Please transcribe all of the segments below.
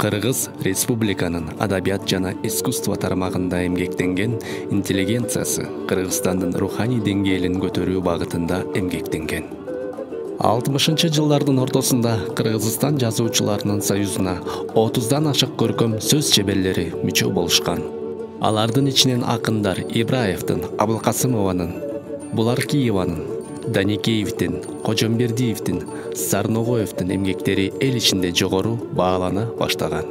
Кыргыз Республиканын адабият жана искусство тармагында эмгектенген интеллигенциясы Кыргызстандын руханий деңгээлин көтөрүү багытында эмгектенген. 60-жылдардын ортосунда Кыргызстан жазуучуларынын союзуна 30дан ашык көркөм сөз чеберлери мүчө болушкан. Алардын ичинен акындар Ибраевдин, Абылкасымованын, Буларкиеванын, Даникеевдин, Кожомбердиевдин, Сарногоевдин эмгектери эл ичинде жогору баалана баштаган.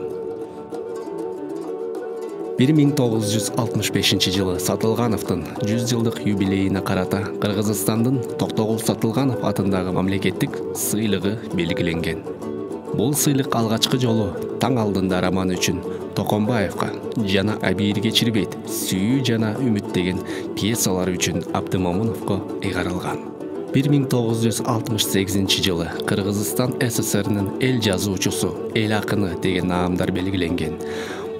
1965-жылы Сатылгановдун 100 жылдык юбилейине карата Кыргызстандын Токтогул Сатылганов атындагы мамлекеттик сыйлыгы белгиленген. Бул сыйлык алгачкы жолу Таң алдында романы үчүн Токомбаевка жана Абийир кечирбейт, Сүйүү жана Үмүт деген пьесалары үчүн Абдымомуновго ыйгарылган. 1968-жылы Кыргызстан СССРнын эл жазуучусу, эл акыны деген наамдар белгиленген.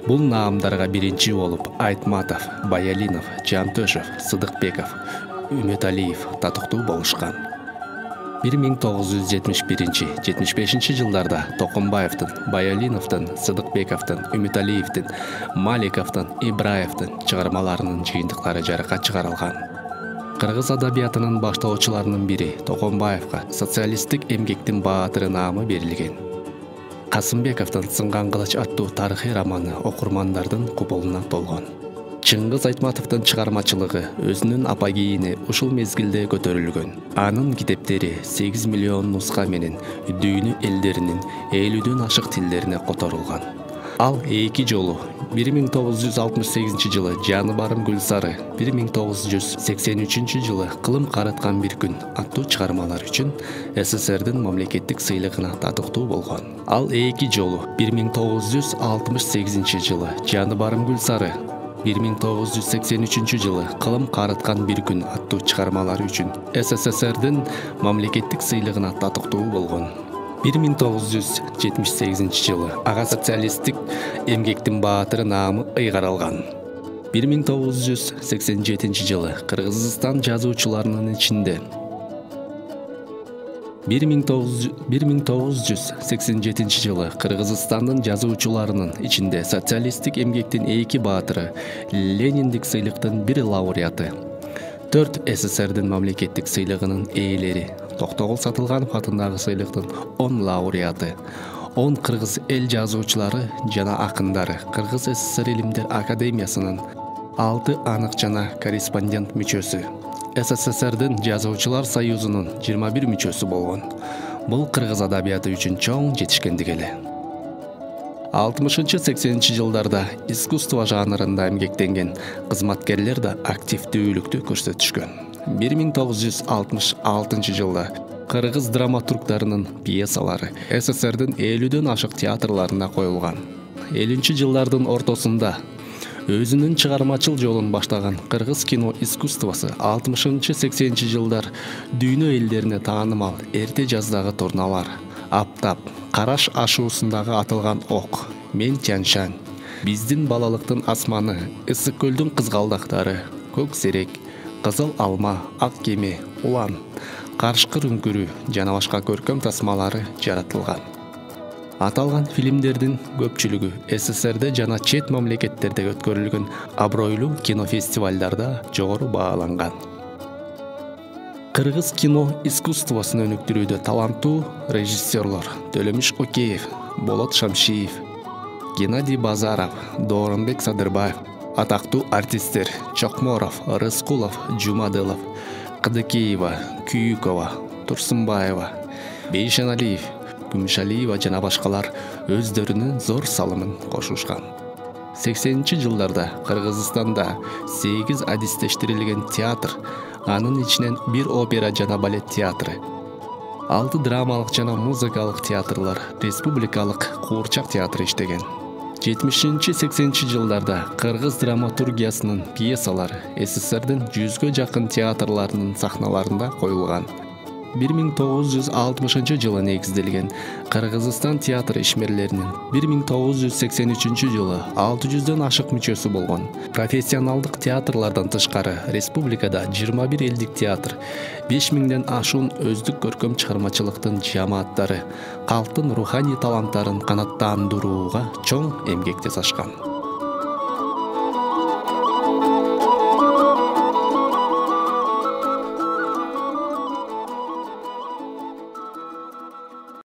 Бул наамдарга биринчи болуп Айтматов, Баялинов, Жантөшев, Сыдыкбеков, Үмөталиев татыктуу болушкан. 1971-75 жылдарда Токомбаевдин, Баялиновдун, Сыдыкбековдун, Үмөталиевдин, Маликовдун, Ибраевдин чыгармаларынын жыйынтыктары жарыкка чыгарылган. Кыргыз адабиятынын баштоочуларынын бири Токомбаевга социалисттик эмгектин баатыры наамы берилген. Касымбековдун Сынган кылыч аттуу тарыхый романы окурмандардын кубулуна толгон. Чыңгыз Айтматовдун чыгармачылыгы өзүнүн апогейине ушул мезгилде көтөрүлгөн. Анын китептери 8 миллион нуска менен дүйнө элдеринин 50дөн ашык тилдерине которулган. Ал эки жолу 1968 жылы Жаны барым Гүлсары, 1983 жылы Кылым карыткан бир күн аттуу чыгармалар үчүн СССРдин мамлекеттик сыйлыгына татыктуу болгон. Ал эки жолу 1968 жылы Жаны барым Гүлсары, 1983 жылы Кылым карыткан бир күн аттуу чыгармалары үчүн СССРдин мамлекеттик сыйлыгына татыктуу болгон. 1978 жылы ага социалисттик эмгектин баатыры наамы ыйгарылган. 1987 жылы Кыргызстан жазуучуларынын ичинде 1987 жылы Кыргызстандын жазуучуларынын ичинде социалисттик эмгектин эки баатыры, Лениндик сыйлыктын бир лауреаты, 4 СССРдин мамлекеттик сыйлыгынын ээлери, Токтогул Сатылганов атындагы сыйлыктын 10 лауреаты, 10 кыргыз эл жазуучулары жана акындары, Кыргыз СССР Илимдер Академиясынын 6 анык жана корреспондент мүчөсү, СССРдин Жазуучулар союзунун 21 мүчөсү болгон. Бул кыргыз адабияты үчүн чоң жетишкендик эле. 60-80 жылдарда искусство жанрында эмгектенген кызматкерлер да активдүүлүктү көрсөтүшкөн. 1966 жылда кыргыз драматургдарынын пьесалары СССРдин 50дөн ашык театрларына коюлган. 50-жылдардын ортосунда өзүнүн чыгармачыл жолун баштаган кыргыз кино искусствосу 60-80 жылдар дүйнө элдерине таанымал эрте жаздагы турналар, Аптап, Караш ашуусундагы атылган ок, Мен Тяньшань, Биздин балалыктын асманы, Ысык көлдүн кызгалдактары, Көк серек, Кызыл алма, Ак кеме, Улан, Карышкыр үңкүрү жана башка көркөм тасмалары жаратылган. Аталган фильмдердин көпчүлүгү СССРде жана чет мамлекеттерде өткөрүлгөн абройлуу кинофестивалдарда жогору бааланган. Кыргыз кино искусствосун өнүктүрүүдө таланттуу режиссерлор Төлөмүш Океев, Болот Шамшиев, Геннадий Базаров, Дооронбек Садырбаев, атактуу артисттер Чокморов, Рыскулов, Жумадылов, Кыдыкеева, Күйүкова, Турсунбаева, Бейшеналиев, Күмүшалиева жана башкалар өздөрүнүн зор салымын кошушкан. 80-жылдарда Кыргызстанда 8 адистештирилген театр, анын ичинен 1 опера жана балет театры, 6 драмалык жана музыкалык театрлар, республикалык куурчак театры иштеген. 70-80 жылдарда кыргыз драматургиясынын пьесалары СССРдин 100гө жакын театрларынын сахналарында коюлган. 1960 жылы негизделген. Кыргызстан театр ишмерлеринин 1983 жылы 600дөн ашык мүчөсү болгон. Профессионалдык театрлардан тышкары республикада 21 элдик театр, 5000ден ашуун өздүк көркөм чыгармачылыктын жамааттары калктын руханий таланттарын канааттандырууга чоң эмгектес ашкан.